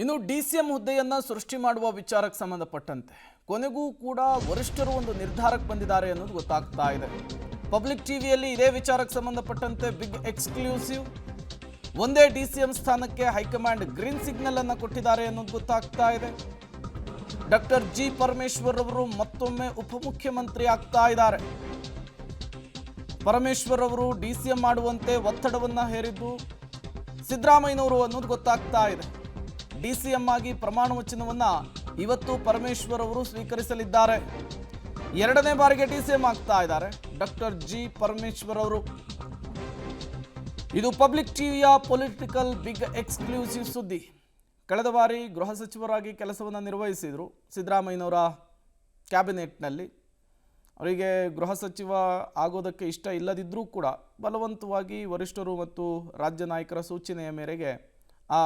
ಇನ್ನು ಡಿಸಿಎಂ ಹುದ್ದೆಯನ್ನು ಸೃಷ್ಟಿ ಮಾಡುವ ವಿಚಾರಕ್ಕೆ ಸಂಬಂಧಪಟ್ಟಂತೆ ಕೊನೆಗೂ ಕೂಡ ವರಿಷ್ಠರು ಒಂದು ನಿರ್ಧಾರಕ್ಕೆ ಬಂದಿದ್ದಾರೆ ಅನ್ನೋದು ಗೊತ್ತಾಗ್ತಾ ಇದೆ. ಪಬ್ಲಿಕ್ ಟಿವಿಯಲ್ಲಿ ಇದೇ ವಿಚಾರಕ್ಕೆ ಸಂಬಂಧಪಟ್ಟಂತೆ ಬಿಗ್ ಎಕ್ಸ್ಕ್ಲೂಸಿವ್ ಒಂದೇ ಡಿಸಿಎಂ ಸ್ಥಾನಕ್ಕೆ ಹೈಕಮಾಂಡ್ ಗ್ರೀನ್ ಸಿಗ್ನಲ್ ಅನ್ನು ಕೊಟ್ಟಿದ್ದಾರೆ ಅನ್ನೋದು ಗೊತ್ತಾಗ್ತಾ ಇದೆ. ಡಾಕ್ಟರ್ ಜಿ ಪರಮೇಶ್ವರ್ ಅವರು ಮತ್ತೊಮ್ಮೆ ಉಪಮುಖ್ಯಮಂತ್ರಿ ಆಗ್ತಾ ಇದ್ದಾರೆ. ಪರಮೇಶ್ವರ್ ಅವರು ಡಿಸಿಎಂ ಮಾಡುವಂತೆ ಒತ್ತಡವನ್ನ ಹೇರಿದ್ದು ಸಿದ್ದರಾಮಯ್ಯನವರು ಅನ್ನೋದು ಗೊತ್ತಾಗ್ತಾ ಇದೆ. ಡಿಸಿಎಂ ಆಗಿ ಪ್ರಮಾಣ ವಚನವನ್ನ ಇವತ್ತು ಪರಮೇಶ್ವರ್ ಅವರು ಸ್ವೀಕರಿಸಲಿದ್ದಾರೆ. ಎರಡನೇ ಬಾರಿಗೆ ಡಿಸಿಎಂ ಆಗ್ತಾ ಇದ್ದಾರೆ ಡಾಕ್ಟರ್ ಜಿ ಪರಮೇಶ್ವರ್ ಅವರು. ಇದು ಪಬ್ಲಿಕ್ ಟಿವಿಯ ಪೊಲಿಟಿಕಲ್ ಬಿಗ್ ಎಕ್ಸ್ಕ್ಲೂಸಿವ್ ಸುದ್ದಿ. ಕಳೆದ ಬಾರಿ ಗೃಹ ಸಚಿವರಾಗಿ ಕೆಲಸವನ್ನು ನಿರ್ವಹಿಸಿದರು ಸಿದ್ದರಾಮಯ್ಯನವರ ಕ್ಯಾಬಿನೆಟ್ನಲ್ಲಿ. ಅವರಿಗೆ ಗೃಹ ಸಚಿವ ಆಗೋದಕ್ಕೆ ಇಷ್ಟ ಇಲ್ಲದಿದ್ದರೂ ಕೂಡ ಬಲವಂತವಾಗಿ ವರಿಷ್ಠರು ಮತ್ತು ರಾಜ್ಯ ನಾಯಕರ ಸೂಚನೆಯ ಮೇರೆಗೆ ಆ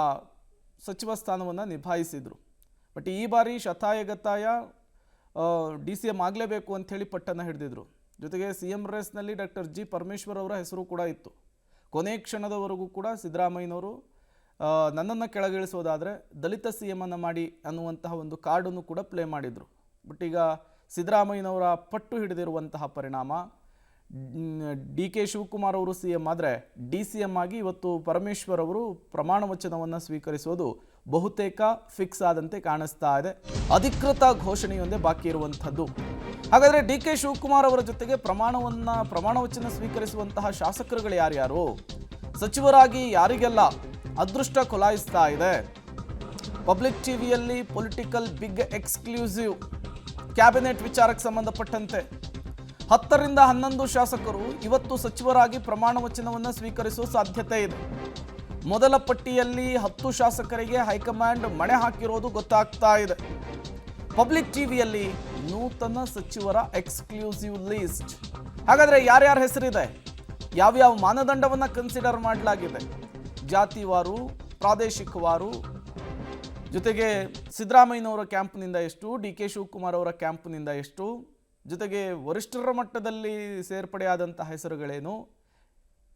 ಸಚಿವ ಸ್ಥಾನವನ್ನು ನಿಭಾಯಿಸಿದರು. ಬಟ್ ಈ ಬಾರಿ ಶತಾಯಗತಾಯ ಡಿಸಿಎಂ ಆಗಲೇಬೇಕು ಅಂಥೇಳಿ ಪಟ್ಟನ್ನು ಹಿಡಿದಿದ್ರು. ಜೊತೆಗೆ CM ರೇಸ್ನಲ್ಲಿ ಡಾಕ್ಟರ್ ಜಿ ಪರಮೇಶ್ವರ್ ಅವರ ಹೆಸರು ಕೂಡ ಇತ್ತು. ಕೊನೆ ಕ್ಷಣದವರೆಗೂ ಕೂಡ ಸಿದ್ದರಾಮಯ್ಯನವರು ನನ್ನನ್ನು ಕೆಳಗಿಳಿಸೋದಾದರೆ ದಲಿತ CM ಅನ್ನು ಮಾಡಿ ಅನ್ನುವಂತಹ ಒಂದು ಕಾರ್ಡನ್ನು ಕೂಡ ಪ್ಲೇ ಮಾಡಿದರು. ಬಟ್ ಈಗ ಸಿದ್ದರಾಮಯ್ಯನವರ ಪಟ್ಟು ಹಿಡಿದಿರುವಂತಹ ಪರಿಣಾಮ DK ಶಿವಕುಮಾರ್ ಅವರು CM ಆದರೆ DCM ಆಗಿ ಇವತ್ತು ಪರಮೇಶ್ವರ್ ಅವರು ಪ್ರಮಾಣ ವಚನವನ್ನು ಸ್ವೀಕರಿಸೋದು ಬಹುತೇಕ ಫಿಕ್ಸ್ ಆದಂತೆ ಕಾಣಿಸ್ತಾ ಇದೆ. ಅಧಿಕೃತ ಘೋಷಣೆಯೊಂದೇ ಬಾಕಿ ಇರುವಂಥದ್ದು. ಹಾಗಾದರೆ DK ಶಿವಕುಮಾರ್ ಅವರ ಜೊತೆಗೆ ಪ್ರಮಾಣ ವಚನ ಸ್ವೀಕರಿಸುವಂತಹ ಶಾಸಕರುಗಳು ಯಾರ್ಯಾರು, ಸಚಿವರಾಗಿ ಯಾರಿಗೆಲ್ಲ ಅದೃಷ್ಟ ಕೊಲಾಯಿಸ್ತಾ ಇದೆ? ಪಬ್ಲಿಕ್ ಟಿವಿಯಲ್ಲಿ ಪೊಲಿಟಿಕಲ್ ಬಿಗ್ ಎಕ್ಸ್ಕ್ಲೂಸಿವ್ ಕ್ಯಾಬಿನೆಟ್ ವಿಚಾರಕ್ಕೆ ಸಂಬಂಧಪಟ್ಟಂತೆ 10 ರಿಂದ 11 ಶಾಸಕರು ಇವತ್ತು ಸಚಿವರಾಗಿ ಪ್ರಮಾಣ ವಚನವನ್ನು ಸ್ವೀಕರಿಸುವ ಸಾಧ್ಯತೆ ಇದೆ. ಮೊದಲ ಪಟ್ಟಿಯಲ್ಲಿ 10 ಶಾಸಕರಿಗೆ ಹೈಕಮಾಂಡ್ ಮಣೆ ಹಾಕಿರೋದು ಗೊತ್ತಾಗ್ತಾ ಇದೆ. ಪಬ್ಲಿಕ್ ಟಿವಿಯಲ್ಲಿ ನೂತನ ಸಚಿವರ ಎಕ್ಸ್ಕ್ಲೂಸಿವ್ ಲಿಸ್ಟ್. ಹಾಗಾದರೆ ಯಾರ್ಯಾರ ಹೆಸರಿದೆ, ಯಾವ್ಯಾವ ಮಾನದಂಡವನ್ನು ಕನ್ಸಿಡರ್ ಮಾಡಲಾಗಿದೆ, ಜಾತಿವಾರು, ಪ್ರಾದೇಶಿಕವಾರು, ಜೊತೆಗೆ ಸಿದ್ದರಾಮಯ್ಯನವರ ಕ್ಯಾಂಪ್ನಿಂದ ಎಷ್ಟು, DK ಶಿವಕುಮಾರ್ ಅವರ ಕ್ಯಾಂಪ್ನಿಂದ ಎಷ್ಟು, ಜೊತೆಗೆ ವರಿಷ್ಠರ ಮಟ್ಟದಲ್ಲಿ ಸೇರ್ಪಡೆಯಾದಂಥ ಹೆಸರುಗಳೇನು,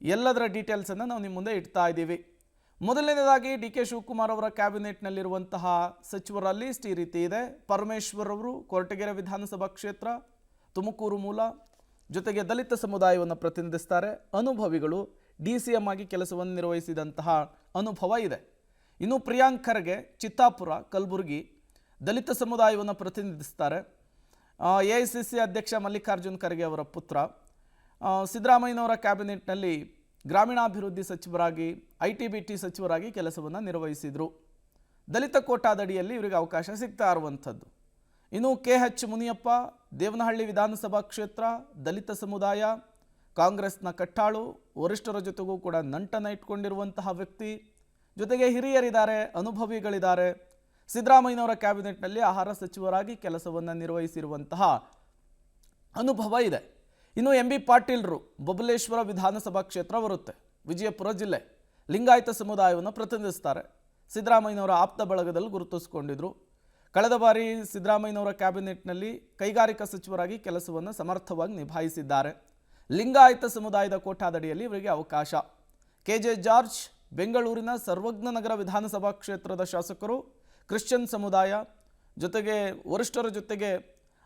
ಎಲ್ಲದರ ಡೀಟೇಲ್ಸನ್ನು ನಾವು ನಿಮ್ಮ ಮುಂದೆ ಇಡ್ತಾ ಇದ್ದೀವಿ. ಮೊದಲನೇದಾಗಿ DK ಶಿವಕುಮಾರ್ ಅವರ ಕ್ಯಾಬಿನೆಟ್ನಲ್ಲಿರುವಂತಹ ಸಚಿವರ ಲಿಸ್ಟ್ ಈ ರೀತಿ ಇದೆ. ಪರಮೇಶ್ವರ್ ಅವರು ಕೊರಟಗೆರೆ ವಿಧಾನಸಭಾ ಕ್ಷೇತ್ರ, ತುಮಕೂರು ಮೂಲ, ಜೊತೆಗೆ ದಲಿತ ಸಮುದಾಯವನ್ನು ಪ್ರತಿನಿಧಿಸ್ತಾರೆ. ಅನುಭವಿಗಳು, DCM ಆಗಿ ಕೆಲಸವನ್ನು ನಿರ್ವಹಿಸಿದಂತಹ ಅನುಭವ ಇದೆ. ಇನ್ನು ಪ್ರಿಯಾಂಕ್ ಖರ್ಗೆ ಚಿತ್ತಾಪುರ, ಕಲಬುರಗಿ, ದಲಿತ ಸಮುದಾಯವನ್ನು ಪ್ರತಿನಿಧಿಸ್ತಾರೆ. AICC ಅಧ್ಯಕ್ಷ ಮಲ್ಲಿಕಾರ್ಜುನ್ ಖರ್ಗೆ ಅವರ ಪುತ್ರ. ಸಿದ್ದರಾಮಯ್ಯನವರ ಕ್ಯಾಬಿನೆಟ್ನಲ್ಲಿ ಗ್ರಾಮೀಣಾಭಿವೃದ್ಧಿ ಸಚಿವರಾಗಿ, IT-BT ಸಚಿವರಾಗಿ ಕೆಲಸವನ್ನು ನಿರ್ವಹಿಸಿದರು. ದಲಿತ ಕೋಟಾದಡಿಯಲ್ಲಿ ಇವರಿಗೆ ಅವಕಾಶ ಸಿಗ್ತಾ ಇರುವಂಥದ್ದು. ಇನ್ನು KH ಮುನಿಯಪ್ಪ, ದೇವನಹಳ್ಳಿ ವಿಧಾನಸಭಾ ಕ್ಷೇತ್ರ, ದಲಿತ ಸಮುದಾಯ, ಕಾಂಗ್ರೆಸ್ನ ಕಟ್ಟಾಳು, ವರಿಷ್ಠರ ಜೊತೆಗೂ ಕೂಡ ನಂಟನ್ನು ಇಟ್ಕೊಂಡಿರುವಂತಹ ವ್ಯಕ್ತಿ. ಜೊತೆಗೆ ಹಿರಿಯರಿದ್ದಾರೆ, ಅನುಭವಿಗಳಿದ್ದಾರೆ. ಸಿದ್ದರಾಮಯ್ಯನವರ ಕ್ಯಾಬಿನೆಟ್ನಲ್ಲಿ ಆಹಾರ ಸಚಿವರಾಗಿ ಕೆಲಸವನ್ನು ನಿರ್ವಹಿಸಿರುವಂತಹ ಅನುಭವ ಇದೆ. ಇನ್ನು MB ಪಾಟೀಲ್ರು ಬಬಲೇಶ್ವರ ವಿಧಾನಸಭಾ ಕ್ಷೇತ್ರ ಬರುತ್ತೆ, ವಿಜಯಪುರ ಜಿಲ್ಲೆ, ಲಿಂಗಾಯತ ಸಮುದಾಯವನ್ನು ಪ್ರತಿನಿಧಿಸ್ತಾರೆ. ಸಿದ್ದರಾಮಯ್ಯನವರ ಆಪ್ತ ಬಳಗದಲ್ಲಿ ಗುರುತಿಸಿಕೊಂಡಿದ್ರು. ಕಳೆದ ಬಾರಿ ಸಿದ್ದರಾಮಯ್ಯನವರ ಕ್ಯಾಬಿನೆಟ್ನಲ್ಲಿ ಕೈಗಾರಿಕಾ ಸಚಿವರಾಗಿ ಕೆಲಸವನ್ನು ಸಮರ್ಥವಾಗಿ ನಿಭಾಯಿಸಿದ್ದಾರೆ. ಲಿಂಗಾಯತ ಸಮುದಾಯದ ಕೋಟಾದಡಿಯಲ್ಲಿ ಇವರಿಗೆ ಅವಕಾಶ. KJ ಜಾರ್ಜ್ ಬೆಂಗಳೂರಿನ ಸರ್ವಜ್ಞ ನಗರ ವಿಧಾನಸಭಾ ಕ್ಷೇತ್ರದ ಶಾಸಕರು, ಕ್ರಿಶ್ಚಿಯನ್ ಸಮುದಾಯ, ಜೊತೆಗೆ ವರಿಷ್ಠರ ಜೊತೆಗೆ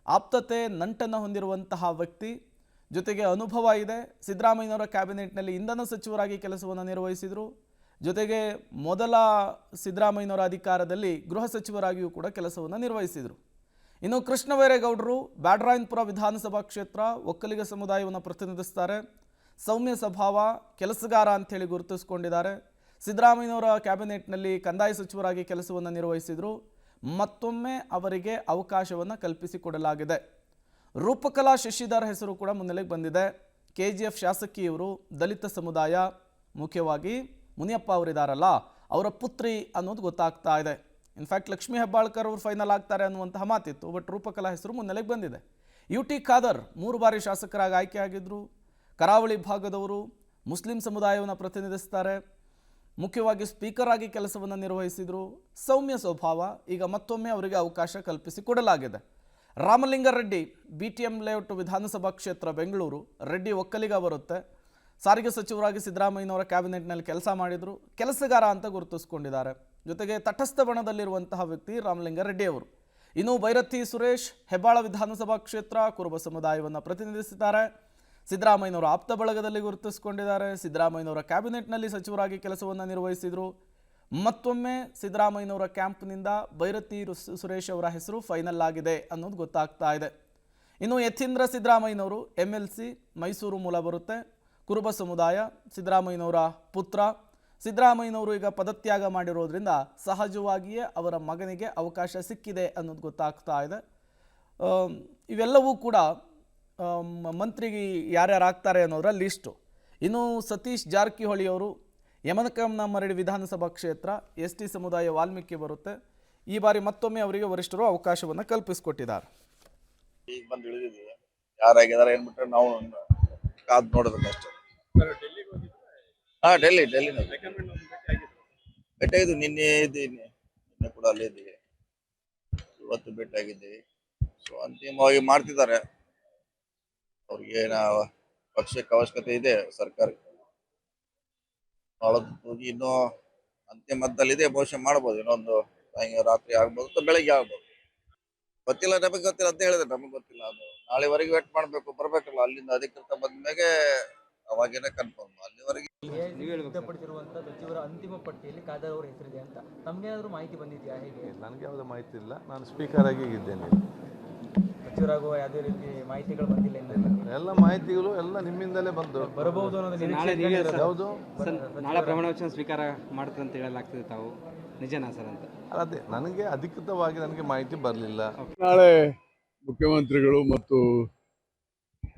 ಆಪ್ತತೆ ನಂಟನ್ನು ಹೊಂದಿರುವಂತಹ ವ್ಯಕ್ತಿ, ಜೊತೆಗೆ ಅನುಭವ ಇದೆ. ಸಿದ್ದರಾಮಯ್ಯನವರ ಕ್ಯಾಬಿನೆಟ್ನಲ್ಲಿ ಇಂಧನ ಸಚಿವರಾಗಿ ಕೆಲಸವನ್ನು ನಿರ್ವಹಿಸಿದರು. ಜೊತೆಗೆ ಮೊದಲ ಸಿದ್ದರಾಮಯ್ಯನವರ ಅಧಿಕಾರದಲ್ಲಿ ಗೃಹ ಸಚಿವರಾಗಿಯೂ ಕೂಡ ಕೆಲಸವನ್ನು ನಿರ್ವಹಿಸಿದರು. ಇನ್ನು ಕೃಷ್ಣಬೈರೇಗೌಡರು ಬ್ಯಾಡರಾಯನಪುರ ವಿಧಾನಸಭಾ ಕ್ಷೇತ್ರ, ಒಕ್ಕಲಿಗ ಸಮುದಾಯವನ್ನು ಪ್ರತಿನಿಧಿಸ್ತಾರೆ. ಸೌಮ್ಯ ಸ್ವಭಾವ, ಕೆಲಸಗಾರ ಅಂಥೇಳಿ ಗುರುತಿಸಿಕೊಂಡಿದ್ದಾರೆ. ಸಿದ್ದರಾಮಯ್ಯನವರ ಕ್ಯಾಬಿನೆಟ್ನಲ್ಲಿ ಕಂದಾಯ ಸಚಿವರಾಗಿ ಕೆಲಸವನ್ನು ನಿರ್ವಹಿಸಿದರು. ಮತ್ತೊಮ್ಮೆ ಅವರಿಗೆ ಅವಕಾಶವನ್ನು ಕಲ್ಪಿಸಿಕೊಡಲಾಗಿದೆ. ರೂಪಕಲಾ ಶಶಿಧರ್ ಹೆಸರು ಕೂಡ ಮುನ್ನೆಲೆಗೆ ಬಂದಿದೆ. KGF ಶಾಸಕಿಯವರು, ದಲಿತ ಸಮುದಾಯ, ಮುಖ್ಯವಾಗಿ ಮುನಿಯಪ್ಪ ಅವರಿದ್ದಾರಲ್ಲ ಅವರ ಪುತ್ರಿ ಅನ್ನೋದು ಗೊತ್ತಾಗ್ತಾ ಇದೆ. ಇನ್ಫ್ಯಾಕ್ಟ್ ಲಕ್ಷ್ಮೀ ಹೆಬ್ಬಾಳ್ಕರ್ ಅವರು ಫೈನಲ್ ಆಗ್ತಾರೆ ಅನ್ನುವಂತಹ ಮಾತಿತ್ತು. ಬಟ್ ರೂಪಕಲಾ ಹೆಸರು ಮುನ್ನೆಲೆಗೆ ಬಂದಿದೆ. UT ಖಾದರ್ 3 ಬಾರಿ ಶಾಸಕರಾಗಿ ಆಯ್ಕೆಯಾಗಿದ್ದರು. ಕರಾವಳಿ ಭಾಗದವರು, ಮುಸ್ಲಿಂ ಸಮುದಾಯವನ್ನು ಪ್ರತಿನಿಧಿಸ್ತಾರೆ. ಮುಖ್ಯವಾಗಿ ಸ್ಪೀಕರ್ ಆಗಿ ಕೆಲಸವನ್ನು ನಿರ್ವಹಿಸಿದರು. ಸೌಮ್ಯ ಸ್ವಭಾವ, ಈಗ ಮತ್ತೊಮ್ಮೆ ಅವರಿಗೆ ಅವಕಾಶ ಕಲ್ಪಿಸಿಕೊಡಲಾಗಿದೆ. ರಾಮಲಿಂಗಾರೆಡ್ಡಿ BTM ಲೇಔಟ್ ವಿಧಾನಸಭಾ ಕ್ಷೇತ್ರ ಬೆಂಗಳೂರು, ರೆಡ್ಡಿ ಒಕ್ಕಲಿಗ ಬರುತ್ತೆ. ಸಾರಿಗೆ ಸಚಿವರಾಗಿ ಸಿದ್ದರಾಮಯ್ಯನವರ ಕ್ಯಾಬಿನೆಟ್ನಲ್ಲಿ ಕೆಲಸ ಮಾಡಿದರು. ಕೆಲಸಗಾರ ಅಂತ ಗುರುತಿಸಿಕೊಂಡಿದ್ದಾರೆ. ಜೊತೆಗೆ ತಟಸ್ಥ ಬಣದಲ್ಲಿರುವಂತಹ ವ್ಯಕ್ತಿ ರಾಮಲಿಂಗಾರೆಡ್ಡಿ ಅವರು. ಇನ್ನು ಭೈರತಿ ಸುರೇಶ್ ಹೆಬ್ಬಾಳ ವಿಧಾನಸಭಾ ಕ್ಷೇತ್ರ ಕುರುಬ ಸಮುದಾಯವನ್ನು ಪ್ರತಿನಿಧಿಸಿದ್ದಾರೆ. ಸಿದ್ದರಾಮಯ್ಯನವರ ಆಪ್ತ ಬಳಗದಲ್ಲಿ ಗುರುತಿಸಿಕೊಂಡಿದ್ದಾರೆ. ಸಿದ್ದರಾಮಯ್ಯನವರ ಕ್ಯಾಬಿನೆಟ್ನಲ್ಲಿ ಸಚಿವರಾಗಿ ಕೆಲಸವನ್ನು ನಿರ್ವಹಿಸಿದರು. ಮತ್ತೊಮ್ಮೆ ಸಿದ್ದರಾಮಯ್ಯನವರ ಕ್ಯಾಂಪ್ನಿಂದ ಭೈರತಿ ಸುರೇಶ್ ಅವರ ಹೆಸರು ಫೈನಲ್ ಆಗಿದೆ ಅನ್ನೋದು ಗೊತ್ತಾಗ್ತಾ ಇದೆ. ಇನ್ನು ಯತೀಂದ್ರ ಸಿದ್ದರಾಮಯ್ಯನವರು MLC ಮೈಸೂರು ಮೂಲ ಬರುತ್ತೆ, ಕುರುಬ ಸಮುದಾಯ, ಸಿದ್ದರಾಮಯ್ಯನವರ ಪುತ್ರ. ಸಿದ್ದರಾಮಯ್ಯನವರು ಈಗ ಪದತ್ಯಾಗ ಮಾಡಿರೋದ್ರಿಂದ ಸಹಜವಾಗಿಯೇ ಅವರ ಮಗನಿಗೆ ಅವಕಾಶ ಸಿಕ್ಕಿದೆ ಅನ್ನೋದು ಗೊತ್ತಾಗ್ತಾ ಇದೆ. ಇವೆಲ್ಲವೂ ಕೂಡ ಮಂತ್ರಿಗೆ ಯಾರ್ಯಾರು ಆಗ್ತಾರೆ ಅನ್ನೋದರ ಲಿಸ್ಟು. ಇನ್ನು ಸತೀಶ್ ಜಾರಕಿಹೊಳಿ ಅವರು ಯಮನಕಂನ ವಿಧಾನಸಭಾ ಕ್ಷೇತ್ರ ST ಸಮುದಾಯ ವಾಲ್ಮೀಕಿ ಬರುತ್ತೆ. ಈ ಬಾರಿ ಮತ್ತೊಮ್ಮೆ ಅವರಿಗೆ ವರಿಷ್ಠರು ಅವಕಾಶವನ್ನು ಕಲ್ಪಿಸಿಕೊಟ್ಟಿದ್ದಾರೆ. ಈಗ ಬಂದು ಇಳಿದಿದ್ದೀವಿ, ಯಾರಾಗಿದ್ದಾರೆ ಏನ್ಬಿಟ್ರೆ ನಾವು ಕಾದು ನೋಡೋದಕ್ಕೆ ಅಷ್ಟೇ. ಡೆಲ್ಲಿ ಭೇಟಿಯಾಗಿದ್ದು ನಿನ್ನೆ ಕೂಡ ಅಲ್ಲೇ ಇದ್ದೀವಿ, ಇವತ್ತು ಭೇಟಿಯಾಗಿದ್ದೀವಿ. ಸೊ ಅಂತಿಮವಾಗಿ ಮಾಡ್ತಿದ್ದಾರೆ. ಅವ್ರಿಗೆ ಪಕ್ಷಕ್ಕೆ ಅವಶ್ಯಕತೆ ಇದೆ ಸರ್ಕಾರಕ್ಕೆ. ಹೋಗಿ ಇನ್ನೂ ಅಂತಿಮ ಹಂತದಲ್ಲಿದೆ, ಬಹುಶಃ ಮಾಡ್ಬೋದು. ಇನ್ನೊಂದು ರಾತ್ರಿ ಆಗ್ಬೋದು ಅಥವಾ ಬೆಳಗ್ಗೆ ಆಗ್ಬೋದು, ಗೊತ್ತಿಲ್ಲ. ನಮಗೆ ಗೊತ್ತಿಲ್ಲ ಅಂತ ಹೇಳಿದ್ರೆ ನಮಗೆ ಗೊತ್ತಿಲ್ಲ. ಅದು ನಾಳೆವರೆಗೆ ವೇಟ್ ಮಾಡ್ಬೇಕು, ಬರ್ಬೇಕಲ್ಲ ಅಲ್ಲಿಂದ ಅಧಿಕೃತ ಬಂದ್ಮೇಲೆ ಅವಾಗೇನೆ ಕನ್ಫರ್ಮ್. ಅಲ್ಲಿವರೆಗೆ ಸಿದ್ಧಪಡಿಸಿರುವಂತಹ ಸಚಿವರ ಅಂತಿಮ ಪಟ್ಟಿಯಲ್ಲಿ ಖಾದರ್ ಅವರ ಹೆಸರಿದೆ ಅಂತ ತಮಗೆ ಏನಾದರೂ ಮಾಹಿತಿ ಬಂದಿದೆಯಾ? ಹೇಗೆ? ನನಗೆ ಯಾವುದೇ ಮಾಹಿತಿ ಇಲ್ಲ. ನಾನು ಸ್ಪೀಕರ್ ಆಗಿ ಇದ್ದೇನೆ. ಸಚಿವರಾಗುವ ಯಾವುದೇ ರೀತಿ ಮಾಹಿತಿಗಳು ಬಂದಿಲ್ಲ. ಎಲ್ಲ ಮಾಹಿತಿಗಳು ಎಲ್ಲ ನಿಮ್ಮಿಂದಲೇ ಬಂದು ಬರಬಹುದು ಅನ್ನೋದು ಯಾವುದು ನಾಳೆ ಪ್ರಮಾಣ ವಚನ ಸ್ವೀಕಾರ ಮಾಡ್ತಾರೆ ಅಂತ ಹೇಳಲಾಗ್ತದೆ, ತಾವು ನಿಜನಾ ಸರ್ ಅಂತ? ಅದೇ ನನಗೆ ಅಧಿಕೃತವಾಗಿ ನನಗೆ ಮಾಹಿತಿ ಬರಲಿಲ್ಲ. ನಾಳೆ ಮುಖ್ಯಮಂತ್ರಿಗಳು ಮತ್ತು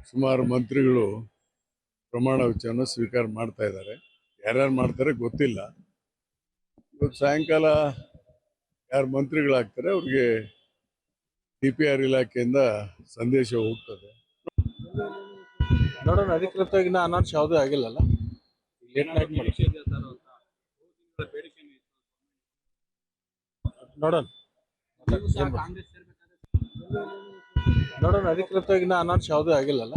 ಸುಮಾರು ಮಂತ್ರಿಗಳು ಪ್ರಮಾಣ ವಚನ ಸ್ವೀಕಾರ ಮಾಡ್ತಾ ಇದ್ದಾರೆ. ಯಾರ್ಯಾರು ಮಾಡ್ತಾರೆ ಗೊತ್ತಿಲ್ಲ. ಇವತ್ತು ಸಾಯಂಕಾಲ ಯಾರು ಮಂತ್ರಿಗಳಾಗ್ತಾರೆ ಅವ್ರಿಗೆ DPR ಇಲಾಖೆಯಿಂದ ಸಂದೇಶ ಹೋಗ್ತದೆ. ನೋಡೋಣ, ಅಧಿಕೃತವಾಗಿ ಅನೌನ್ಸ್ ಯಾವುದೂ ಆಗಿಲ್ಲಲ್ಲ. ನೋಡೋಣ, ಅಧಿಕೃತವಾಗಿ ಅನೌನ್ಸ್ ಯಾವುದೂ ಆಗಿಲ್ಲಲ್ಲ.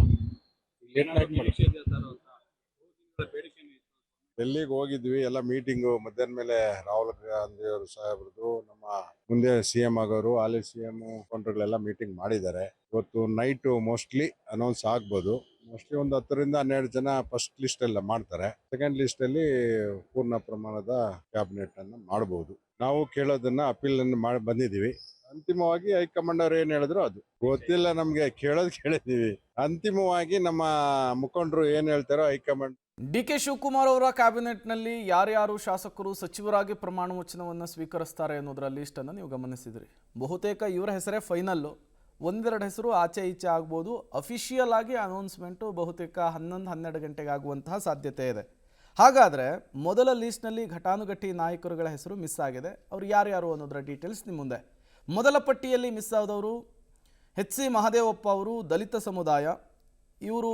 ಡೆಲ್ಲಿಗೆ ಹೋಗಿದ್ವಿ, ಎಲ್ಲ ಮೀಟಿಂಗು. ಮಧ್ಯಾಹ್ನ ಮೇಲೆ ರಾಹುಲ್ ಗಾಂಧಿ ಅವರು ಸಾಹೇಬ್ರದ್ದು, ನಮ್ಮ ಮುಂದೆ CM ಆಗೋರು, ಹಾಲಿ CM ಕೊಂಡ್ರುಗಳೆಲ್ಲ ಮೀಟಿಂಗ್ ಮಾಡಿದ್ದಾರೆ. ಇವತ್ತು ನೈಟು ಮೋಸ್ಟ್ಲಿ ಅನೌನ್ಸ್ ಆಗ್ಬೋದು. ಮೋಸ್ಟ್ಲಿ ಒಂದು 10 ರಿಂದ 12 ಜನ ಫಸ್ಟ್ ಲಿಸ್ಟ್ ಎಲ್ಲ ಮಾಡ್ತಾರೆ. ಸೆಕೆಂಡ್ ಲಿಸ್ಟ್ ಅಲ್ಲಿ ಪೂರ್ಣ ಪ್ರಮಾಣದ ಕ್ಯಾಬಿನೆಟ್ ಅನ್ನ ಮಾಡಬಹುದು. ನಾವು ಕೇಳೋದನ್ನ ಅಪೀಲ್ ಅನ್ನು ಮಾಡಿ ಬಂದಿದ್ದೀವಿ. ಅಂತಿಮವಾಗಿ ಹೈಕಮಾಂಡ್ ಅವ್ರು ಏನ್ ಹೇಳಿದ್ರು ಅದು ಗೊತ್ತಿಲ್ಲ ನಮ್ಗೆ. ಕೇಳಿದೀವಿ. ಅಂತಿಮವಾಗಿ ನಮ್ಮ ಮುಖಂಡರು ಏನ್ ಹೇಳ್ತಾರೋ ಹೈಕಮಾಂಡ್. DK ಶಿವಕುಮಾರ್ ಅವರ ಕ್ಯಾಬಿನೆಟ್ನಲ್ಲಿ ಯಾರ್ಯಾರು ಶಾಸಕರು ಸಚಿವರಾಗಿ ಪ್ರಮಾಣ ವಚನವನ್ನು ಸ್ವೀಕರಿಸ್ತಾರೆ ಅನ್ನೋದರ ಲಿಸ್ಟನ್ನು ನೀವು ಗಮನಿಸಿದ್ರಿ. ಬಹುತೇಕ ಇವರ ಹೆಸರೇ ಫೈನಲ್ಲು. ಒಂದೆರಡು ಹೆಸರು ಆಚೆ ಈಚೆ ಆಗ್ಬೋದು. ಅಫಿಷಿಯಲ್ ಆಗಿ ಅನೌನ್ಸ್ಮೆಂಟು ಬಹುತೇಕ 11-12 ಗಂಟೆಗೆ ಆಗುವಂತಹ ಸಾಧ್ಯತೆ ಇದೆ. ಹಾಗಾದರೆ ಮೊದಲ ಲೀಸ್ಟ್ನಲ್ಲಿ ಘಟಾನುಘಟಿ ನಾಯಕರುಗಳ ಹೆಸರು ಮಿಸ್ ಆಗಿದೆ. ಅವರು ಯಾರ್ಯಾರು ಅನ್ನೋದರ ಡೀಟೇಲ್ಸ್ ನಿಮ್ಮ ಮುಂದೆ. ಮೊದಲ ಪಟ್ಟಿಯಲ್ಲಿ ಮಿಸ್ ಆದವರು HC ಮಹದೇವಪ್ಪ ಅವರು, ದಲಿತ ಸಮುದಾಯ. ಇವರು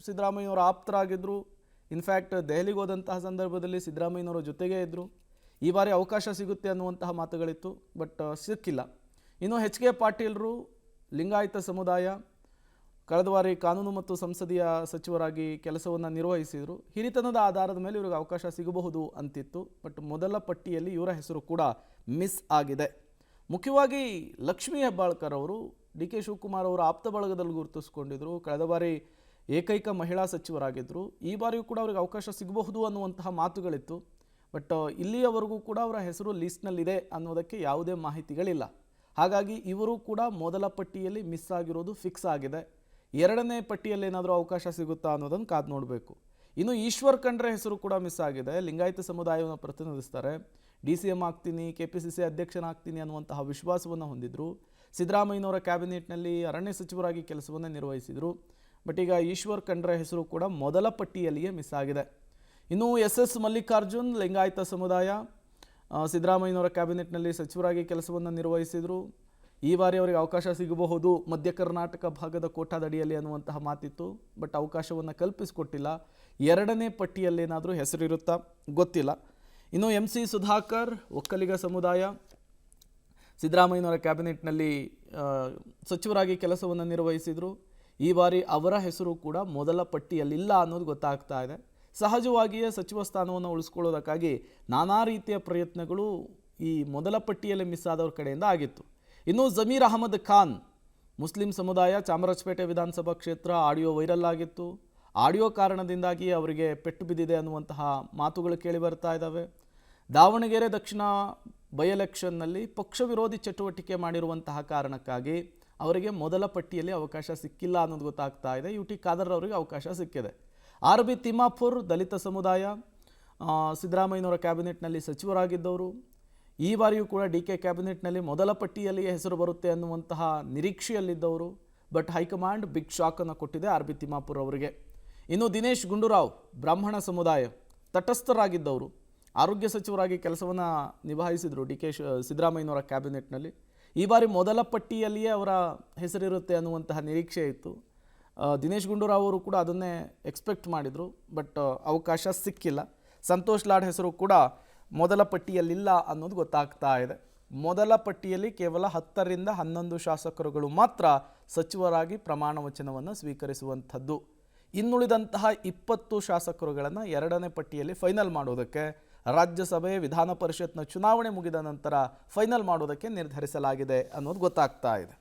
ಸಿದ್ದರಾಮಯ್ಯನವರ ಆಪ್ತರಾಗಿದ್ದರು. ಇನ್ಫ್ಯಾಕ್ಟ್ ದೆಹಲಿಗೆ ಹೋದಂತಹ ಸಂದರ್ಭದಲ್ಲಿ ಸಿದ್ದರಾಮಯ್ಯನವರ ಜೊತೆಗೇ ಇದ್ದರು. ಈ ಬಾರಿ ಅವಕಾಶ ಸಿಗುತ್ತೆ ಅನ್ನುವಂತಹ ಮಾತುಗಳಿತ್ತು, ಬಟ್ ಸಿಕ್ಕಿಲ್ಲ. ಇನ್ನು HK ಪಾಟೀಲರು ಲಿಂಗಾಯತ ಸಮುದಾಯ, ಕಳೆದ ಬಾರಿ ಕಾನೂನು ಮತ್ತು ಸಂಸದೀಯ ಸಚಿವರಾಗಿ ಕೆಲಸವನ್ನು ನಿರ್ವಹಿಸಿದರು. ಹಿರಿತನದ ಆಧಾರದ ಮೇಲೆ ಇವರಿಗೆ ಅವಕಾಶ ಸಿಗಬಹುದು ಅಂತಿತ್ತು, ಬಟ್ ಮೊದಲ ಪಟ್ಟಿಯಲ್ಲಿ ಇವರ ಹೆಸರು ಕೂಡ ಮಿಸ್ ಆಗಿದೆ. ಮುಖ್ಯವಾಗಿ ಲಕ್ಷ್ಮೀ ಹೆಬ್ಬಾಳ್ಕರ್ ಅವರು DK ಶಿವಕುಮಾರ್ ಅವರ ಆಪ್ತ ಬಳಗದಲ್ಲಿ ಗುರುತಿಸಿಕೊಂಡಿದ್ದರು. ಕಳೆದ ಬಾರಿ ಏಕೈಕ ಮಹಿಳಾ ಸಚಿವರಾಗಿದ್ದರು. ಈ ಬಾರಿಯೂ ಕೂಡ ಅವರಿಗೆ ಅವಕಾಶ ಸಿಗಬಹುದು ಅನ್ನುವಂತಹ ಮಾತುಗಳಿತ್ತು, ಬಟ್ ಇಲ್ಲಿಯವರೆಗೂ ಕೂಡ ಅವರ ಹೆಸರು ಲೀಸ್ಟ್ನಲ್ಲಿದೆ ಅನ್ನೋದಕ್ಕೆ ಯಾವುದೇ ಮಾಹಿತಿಗಳಿಲ್ಲ. ಹಾಗಾಗಿ ಇವರು ಕೂಡ ಮೊದಲ ಪಟ್ಟಿಯಲ್ಲಿ ಮಿಸ್ ಆಗಿರೋದು ಫಿಕ್ಸ್ ಆಗಿದೆ. ಎರಡನೇ ಪಟ್ಟಿಯಲ್ಲಿ ಏನಾದರೂ ಅವಕಾಶ ಸಿಗುತ್ತಾ ಅನ್ನೋದನ್ನು ಕಾದು ನೋಡಬೇಕು. ಇನ್ನು ಈಶ್ವರ್ ಖಂಡ್ರೆ ಹೆಸರು ಕೂಡ ಮಿಸ್ ಆಗಿದೆ. ಲಿಂಗಾಯತ ಸಮುದಾಯವನ್ನು ಪ್ರತಿನಿಧಿಸ್ತಾರೆ. DCM ಆಗ್ತೀನಿ, KPCC ಅಧ್ಯಕ್ಷನಾಗ್ತೀನಿ ಅನ್ನುವಂತಹ ವಿಶ್ವಾಸವನ್ನು ಹೊಂದಿದ್ರು. ಸಿದ್ದರಾಮಯ್ಯನವರ ಕ್ಯಾಬಿನೆಟ್ನಲ್ಲಿ ಅರಣ್ಯ ಸಚಿವರಾಗಿ ಕೆಲಸವನ್ನು ನಿರ್ವಹಿಸಿದರು. ಬಟ್ ಈಗ ಈಶ್ವರ್ ಖಂಡ್ರೆ ಹೆಸರು ಕೂಡ ಮೊದಲ ಪಟ್ಟಿಯಲ್ಲಿಯೇ ಮಿಸ್ ಆಗಿದೆ. ಇನ್ನು SS ಮಲ್ಲಿಕಾರ್ಜುನ್ ಲಿಂಗಾಯತ ಸಮುದಾಯ, ಸಿದ್ದರಾಮಯ್ಯನವರ ಕ್ಯಾಬಿನೆಟ್ನಲ್ಲಿ ಸಚಿವರಾಗಿ ಕೆಲಸವನ್ನು ನಿರ್ವಹಿಸಿದರು. ಈ ಬಾರಿ ಅವರಿಗೆ ಅವಕಾಶ ಸಿಗಬಹುದು ಮಧ್ಯ ಕರ್ನಾಟಕ ಭಾಗದ ಕೋಟಾದಡಿಯಲ್ಲಿ ಅನ್ನುವಂತಹ ಮಾತಿತ್ತು, ಬಟ್ ಅವಕಾಶವನ್ನು ಕಲ್ಪಿಸಿಕೊಟ್ಟಿಲ್ಲ. ಎರಡನೇ ಪಟ್ಟಿಯಲ್ಲೇನಾದರೂ ಹೆಸರಿರುತ್ತಾ ಗೊತ್ತಿಲ್ಲ. ಇನ್ನು MC ಸುಧಾಕರ್ ಒಕ್ಕಲಿಗ ಸಮುದಾಯ, ಸಿದ್ದರಾಮಯ್ಯನವರ ಕ್ಯಾಬಿನೆಟ್ನಲ್ಲಿ ಸಚಿವರಾಗಿ ಕೆಲಸವನ್ನು ನಿರ್ವಹಿಸಿದರು. ಈ ಬಾರಿ ಅವರ ಹೆಸರು ಕೂಡ ಮೊದಲ ಪಟ್ಟಿಯಲ್ಲಿಲ್ಲ ಅನ್ನೋದು ಗೊತ್ತಾಗ್ತಾ ಇದೆ. ಸಹಜವಾಗಿಯೇ ಸಚಿವ ಸ್ಥಾನವನ್ನು ಉಳಿಸ್ಕೊಳ್ಳೋದಕ್ಕಾಗಿ ನಾನಾ ರೀತಿಯ ಪ್ರಯತ್ನಗಳು ಈ ಮೊದಲ ಪಟ್ಟಿಯಲ್ಲಿ ಮಿಸ್ ಆದವ್ರ ಕಡೆಯಿಂದ ಆಗಿತ್ತು. ಇನ್ನು ಜಮೀರ್ ಅಹಮದ್ ಖಾನ್ ಮುಸ್ಲಿಂ ಸಮುದಾಯ ಚಾಮರಾಜಪೇಟೆ ವಿಧಾನಸಭಾ ಕ್ಷೇತ್ರ ಆಡಿಯೋ ವೈರಲ್ ಆಗಿತ್ತು. ಆಡಿಯೋ ಕಾರಣದಿಂದಾಗಿ ಅವರಿಗೆ ಪೆಟ್ಟು ಬಿದ್ದಿದೆ ಅನ್ನುವಂತಹ ಮಾತುಗಳು ಕೇಳಿ ಬರ್ತಾ ಇದ್ದಾವೆ. ದಾವಣಗೆರೆ ದಕ್ಷಿಣ ಬೈ ಎಲೆಕ್ಷನ್ನಲ್ಲಿ ಪಕ್ಷ ವಿರೋಧಿ ಚಟುವಟಿಕೆ ಮಾಡಿರುವಂತಹ ಕಾರಣಕ್ಕಾಗಿ ಅವರಿಗೆ ಮೊದಲ ಪಟ್ಟಿಯಲ್ಲಿ ಅವಕಾಶ ಸಿಕ್ಕಿಲ್ಲ ಅನ್ನೋದು ಗೊತ್ತಾಗ್ತಾ ಇದೆ. ಯು ಟಿ ಖಾದರ್ ಅವರಿಗೆ ಅವಕಾಶ ಸಿಕ್ಕಿದೆ. ಆರ್ ಬಿ ತಿಮ್ಮಾಪುರ್ ದಲಿತ ಸಮುದಾಯ, ಸಿದ್ದರಾಮಯ್ಯನವರ ಕ್ಯಾಬಿನೆಟ್ನಲ್ಲಿ ಸಚಿವರಾಗಿದ್ದವರು. ಈ ಬಾರಿಯೂ ಕೂಡ ಡಿ ಕೆ ಕ್ಯಾಬಿನೆಟ್ನಲ್ಲಿ ಮೊದಲ ಪಟ್ಟಿಯಲ್ಲಿ ಹೆಸರು ಬರುತ್ತೆ ಅನ್ನುವಂತಹ ನಿರೀಕ್ಷೆಯಲ್ಲಿದ್ದವರು. ಬಟ್ ಹೈಕಮಾಂಡ್ ಬಿಗ್ ಶಾಕನ್ನು ಕೊಟ್ಟಿದೆ ಆರ್ ಬಿ ತಿಮ್ಮಾಪುರ್ ಅವರಿಗೆ. ಇನ್ನು ದಿನೇಶ್ ಗುಂಡೂರಾವ್ ಬ್ರಾಹ್ಮಣ ಸಮುದಾಯ, ತಟಸ್ಥರಾಗಿದ್ದವರು, ಆರೋಗ್ಯ ಸಚಿವರಾಗಿ ಕೆಲಸವನ್ನು ನಿಭಾಯಿಸಿದರು ಸಿದ್ದರಾಮಯ್ಯನವರ ಕ್ಯಾಬಿನೆಟ್ನಲ್ಲಿ. ಈ ಬಾರಿ ಮೊದಲ ಪಟ್ಟಿಯಲ್ಲಿಯೇ ಅವರ ಹೆಸರಿರುತ್ತೆ ಅನ್ನುವಂತಹ ನಿರೀಕ್ಷೆ ಇತ್ತು. ದಿನೇಶ್ ಗುಂಡೂರಾವ್ ಅವರು ಕೂಡ ಅದನ್ನೇ ಎಕ್ಸ್ಪೆಕ್ಟ್ ಮಾಡಿದರು. ಬಟ್ ಅವಕಾಶ ಸಿಕ್ಕಿಲ್ಲ. ಸಂತೋಷ್ ಲಾಡ್ ಹೆಸರು ಕೂಡ ಮೊದಲ ಪಟ್ಟಿಯಲ್ಲಿಲ್ಲ ಅನ್ನೋದು ಗೊತ್ತಾಗ್ತಾ ಇದೆ. ಮೊದಲ ಪಟ್ಟಿಯಲ್ಲಿ ಕೇವಲ 10 ರಿಂದ 11 ಶಾಸಕರುಗಳು ಮಾತ್ರ ಸಚಿವರಾಗಿ ಪ್ರಮಾಣ ವಚನವನ್ನು ಸ್ವೀಕರಿಸುವಂಥದ್ದು. ಇನ್ನುಳಿದಂತಹ 20 ಶಾಸಕರುಗಳನ್ನು ಎರಡನೇ ಪಟ್ಟಿಯಲ್ಲಿ ಫೈನಲ್ ಮಾಡೋದಕ್ಕೆ ರಾಜ್ಯಸಭೆ ವಿಧಾನ ಪರಿಷತ್ನ ಚುನಾವಣೆ ಮುಗಿದ ನಂತರ ಫೈನಲ್ ಮಾಡೋದಕ್ಕೆ ನಿರ್ಧರಿಸಲಾಗಿದೆ ಅನ್ನೋದು ಗೊತ್ತಾಗ್ತಾ ಇದೆ.